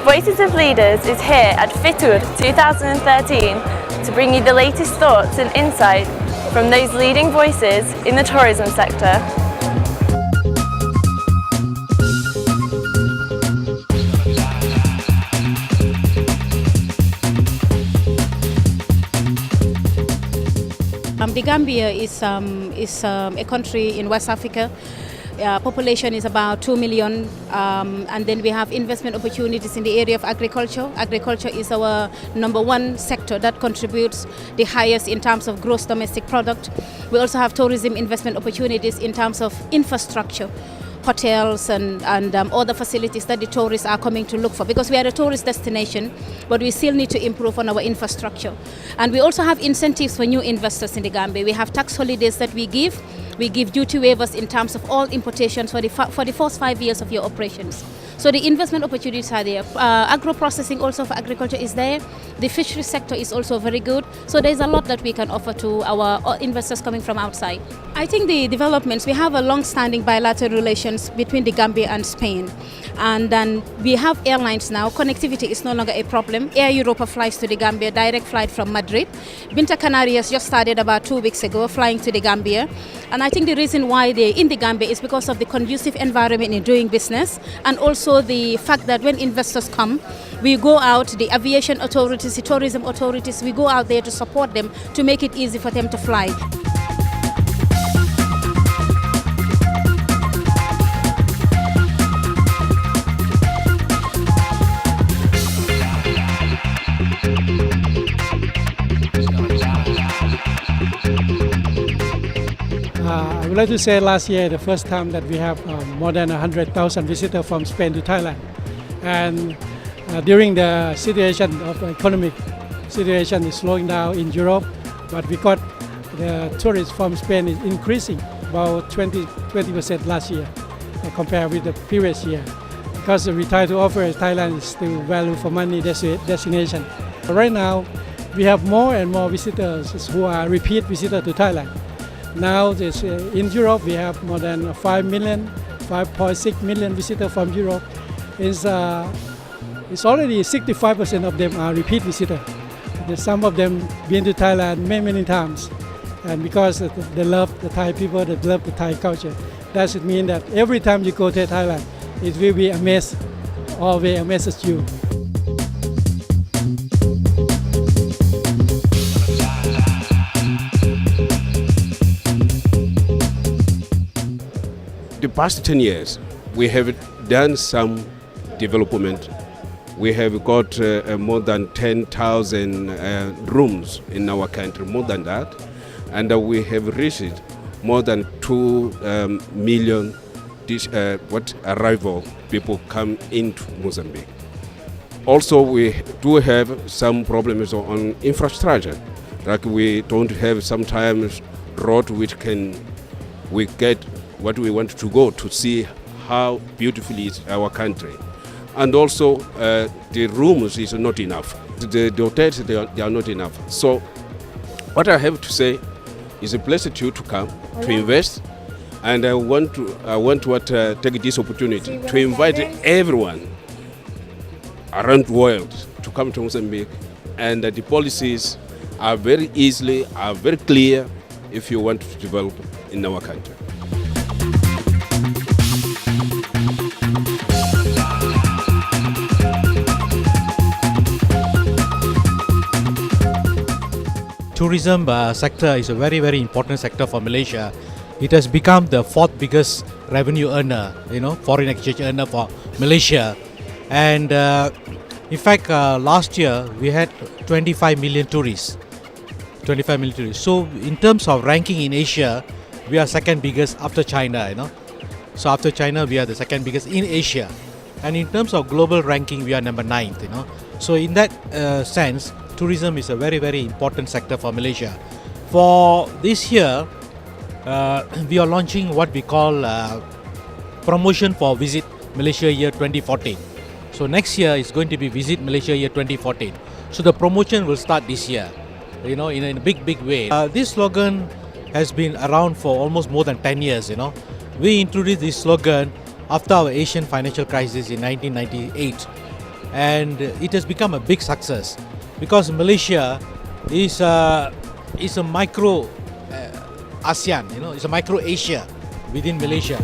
Voices of Leaders is here at Fitur 2013 to bring you the latest thoughts and insight from those leading voices in the tourism sector. The Gambia is a country in West Africa. Population is about 2 million, and then we have investment opportunities in the area of agriculture. Agriculture is our #1 sector that contributes the highest in terms of gross domestic product. We also have tourism investment opportunities in terms of infrastructure, hotels and other facilities that the tourists are coming to look for, because we are a tourist destination, but we still need to improve on our infrastructure. And we also have incentives for new investors in the Gambia. We have tax holidays that we give. We give duty waivers in terms of all importations for the first 5 years of your operations. So the investment opportunities are there. Agro-processing also for agriculture is there. The fishery sector is also very good. So there's a lot that we can offer to our investors coming from outside. I think the developments, we have a long-standing bilateral relations between the Gambia and Spain. And then we have airlines now. Connectivity is no longer a problem. Air Europa flies to the Gambia, direct flight from Madrid. Binta Canarias just started about 2 weeks ago, flying to the Gambia. And I think the reason why they're in the Gambia is because of the conducive environment in doing business, and also the fact that when investors come, we go out, the aviation authorities, the tourism authorities, we go out there to support them to make it easy for them to fly. I would like to say last year, the first time that we have more than 100,000 visitors from Spain to Thailand. And during the situation of the economic situation is slowing down in Europe, but we got the tourists from Spain is increasing about 20% last year compared with the previous year. Because we try to offer Thailand is still value for money destination. Right now, we have more and more visitors who are repeat visitors to Thailand. Now in Europe we have more than 5 million, 5.6 million visitors from Europe. It's already 65% of them are repeat visitors. Some of them been to Thailand many times, and because they love the Thai people, they love the Thai culture. That should mean that every time you go to Thailand, it will be amazed, always amazes you. The past 10 years, we have done some development. We have got more than 10,000 rooms in our country, more than that. And we have reached more than 2 million arrival people come into Mozambique. Also, we do have some problems on infrastructure. Like we don't have sometimes road which we get what we want to go to see how beautiful is our country. And also the rooms is not enough. The hotels, they are not enough. So what I have to say is a pleasure to you to come, to invest, and I want to take this opportunity to invite everyone around the world to come to Mozambique. And the policies are very clear if you want to develop in our country. Tourism sector is a very important sector for Malaysia. It has become the 4th biggest revenue earner, foreign exchange earner for Malaysia. And In fact, last year we had 25 million tourists. 25 million tourists. So in terms of ranking in Asia, we are second biggest after China, So after China, we are the second biggest in Asia. And in terms of global ranking, we are number 9th, So in that sense, tourism is a very, very important sector for Malaysia. For this year, we are launching what we call promotion for Visit Malaysia Year 2014. So next year is going to be Visit Malaysia Year 2014. So the promotion will start this year, in a big, big way. This slogan has been around for almost more than 10 years, We introduced this slogan after our Asian financial crisis in 1998. And it has become a big success because Malaysia is a micro ASEAN, it's a micro Asia within Malaysia.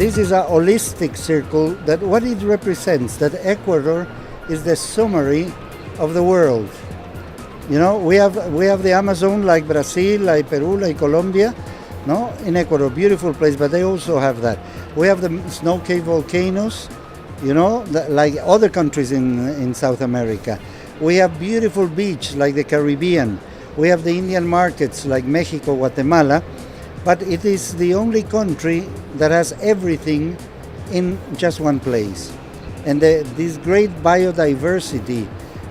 This is a holistic circle that what it represents, that Ecuador is the summary of the world. We have the Amazon like Brazil, like Peru, like Colombia, no? In Ecuador, beautiful place, but they also have that. We have the snow-capped volcanoes, like other countries in South America. We have beautiful beach like the Caribbean. We have the Indian markets like Mexico, Guatemala. But it is the only country that has everything in just one place. And this great biodiversity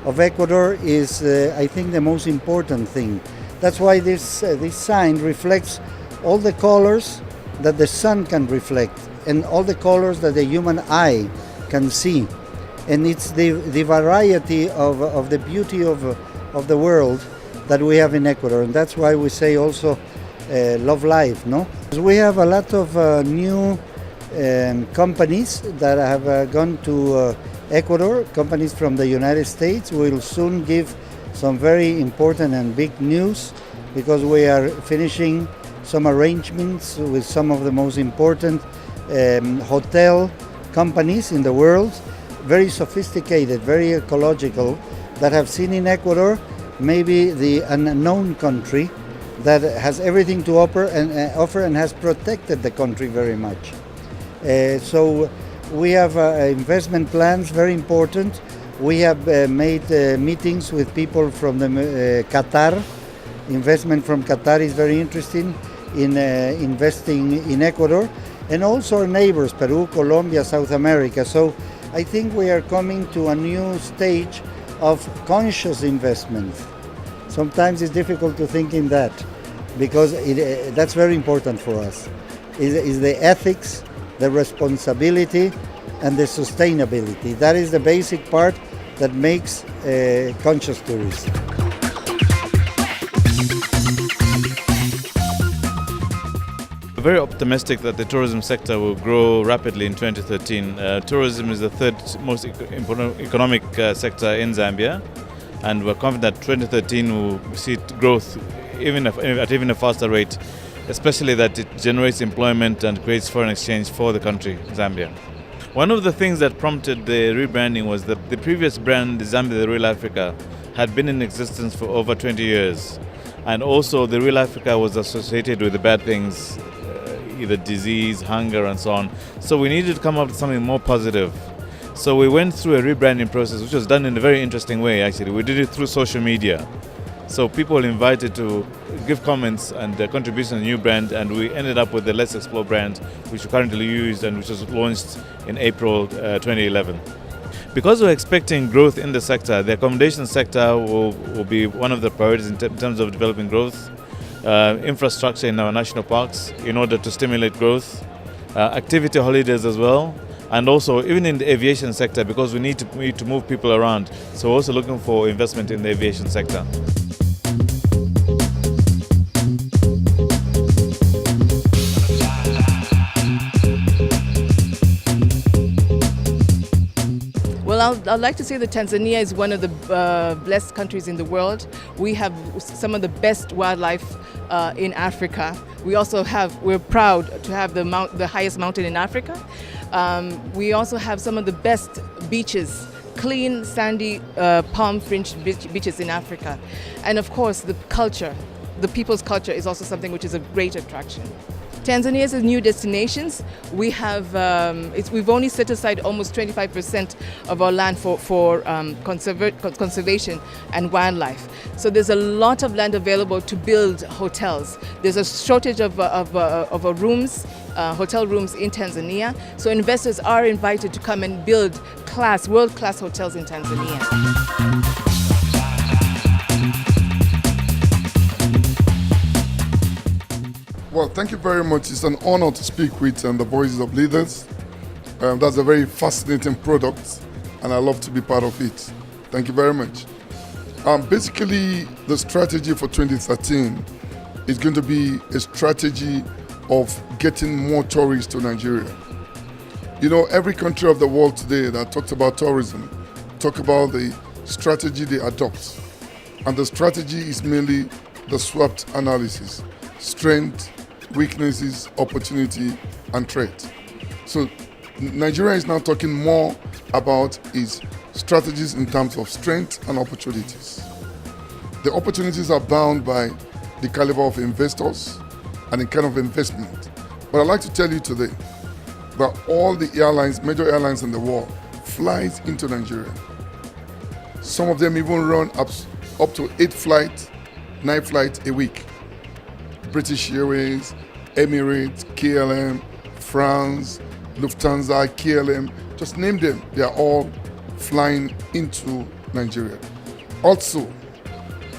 of Ecuador is, I think, the most important thing. That's why this sign reflects all the colors that the sun can reflect and all the colors that the human eye can see. And it's the variety of the beauty of the world that we have in Ecuador. And that's why we say also love life, no? We have a lot of new companies that have gone to Ecuador, companies from the United States. We'll soon give some very important and big news because we are finishing some arrangements with some of the most important hotel companies in the world, very sophisticated, very ecological, that have seen in Ecuador maybe the unknown country that has everything to offer and has protected the country very much. So we have investment plans, very important. We have made meetings with people from the Qatar. Investment from Qatar is very interesting in investing in Ecuador, and also our neighbors, Peru, Colombia, South America. So I think we are coming to a new stage of conscious investment. Sometimes it's difficult to think in that because that's very important for us. Is the ethics, the responsibility, and the sustainability. That is the basic part that makes conscious tourism. We're very optimistic that the tourism sector will grow rapidly in 2013. Tourism is the third most important economic sector in Zambia, and we're confident that 2013 will see growth at even a faster rate, especially that it generates employment and creates foreign exchange for the country, Zambia. One of the things that prompted the rebranding was that the previous brand, Zambia The Real Africa, had been in existence for over 20 years. And also the Real Africa was associated with the bad things, either disease, hunger, and so on. So we needed to come up with something more positive. So we went through a rebranding process, which was done in a very interesting way, actually. We did it through social media. So people were invited to give comments and contribute to the new brand, and we ended up with the Let's Explore brand, which we currently use and which was launched in April 2011. Because we're expecting growth in the sector, the accommodation sector will be one of the priorities in terms of developing growth. Infrastructure in our national parks in order to stimulate growth, activity holidays as well, and also even in the aviation sector because we need to move people around. So we're also looking for investment in the aviation sector. Well, I'd like to say that Tanzania is one of the blessed countries in the world. We have some of the best wildlife in Africa. We're proud to have the highest mountain in Africa. We also have some of the best beaches clean, sandy, palm-fringed beaches in Africa. And of course, the culture, the people's culture is also something which is a great attraction. Tanzania's new destinations, we've only set aside almost 25% of our land for conservation and wildlife. So there's a lot of land available to build hotels. There's a shortage of rooms, hotel rooms in Tanzania. So investors are invited to come and build world-class hotels in Tanzania. Well, thank you very much. It's an honor to speak with the Voices of Leaders. That's a very fascinating product, and I love to be part of it. Thank you very much. Basically, the strategy for 2013 is going to be a strategy of getting more tourists to Nigeria. You know, every country of the world today that talks about tourism talk about the strategy they adopt. And the strategy is mainly the SWOT analysis: strength, weaknesses, opportunity, and threat. So Nigeria is now talking more about its strategies in terms of strength and opportunities. The opportunities are bound by the caliber of investors and the kind of investment. But I'd like to tell you today that all the airlines, major airlines in the world, flies into Nigeria. Some of them even run up to 8 flights, 9 flights a week. British Airways, Emirates, KLM, France, Lufthansa, KLM, just name them, they are all flying into Nigeria. Also,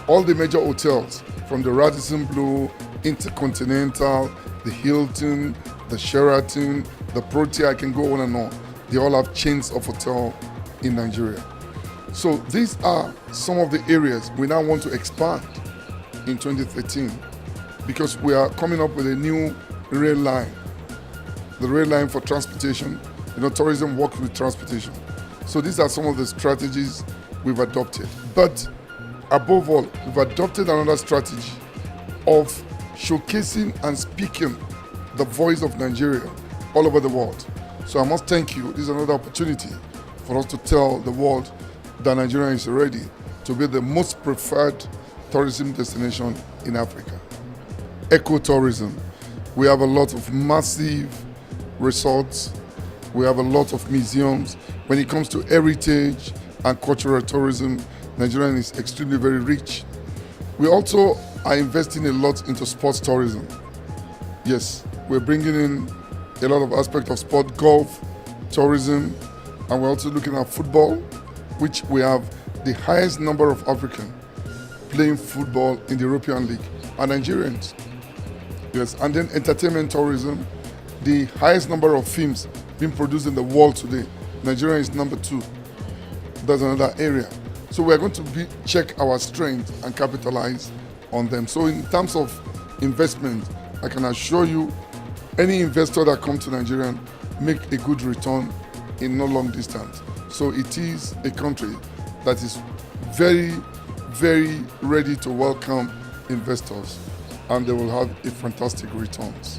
all the major hotels, from the Radisson Blu, Intercontinental, the Hilton, the Sheraton, the Protea, I can go on and on. They all have chains of hotels in Nigeria. So these are some of the areas we now want to expand in 2013. Because we are coming up with a new rail line, the rail line for transportation. You know, tourism works with transportation. So these are some of the strategies we've adopted. But above all, we've adopted another strategy of showcasing and speaking the voice of Nigeria all over the world. So I must thank you. This is another opportunity for us to tell the world that Nigeria is ready to be the most preferred tourism destination in Africa. Ecotourism. We have a lot of massive resorts. We have a lot of museums. When it comes to heritage and cultural tourism, Nigeria is extremely very rich. We also are investing a lot into sports tourism. Yes, we're bringing in a lot of aspects of sport, golf, tourism, and we're also looking at football, which we have the highest number of Africans playing football in the European League are Nigerians. Yes, and then entertainment tourism, the highest number of films being produced in the world today. Nigeria is number 2. That's another area. So we're going to check our strength and capitalize on them. So in terms of investment, I can assure you, any investor that comes to Nigeria make a good return in no long distance. So it is a country that is very, very ready to welcome investors, and they will have a fantastic returns.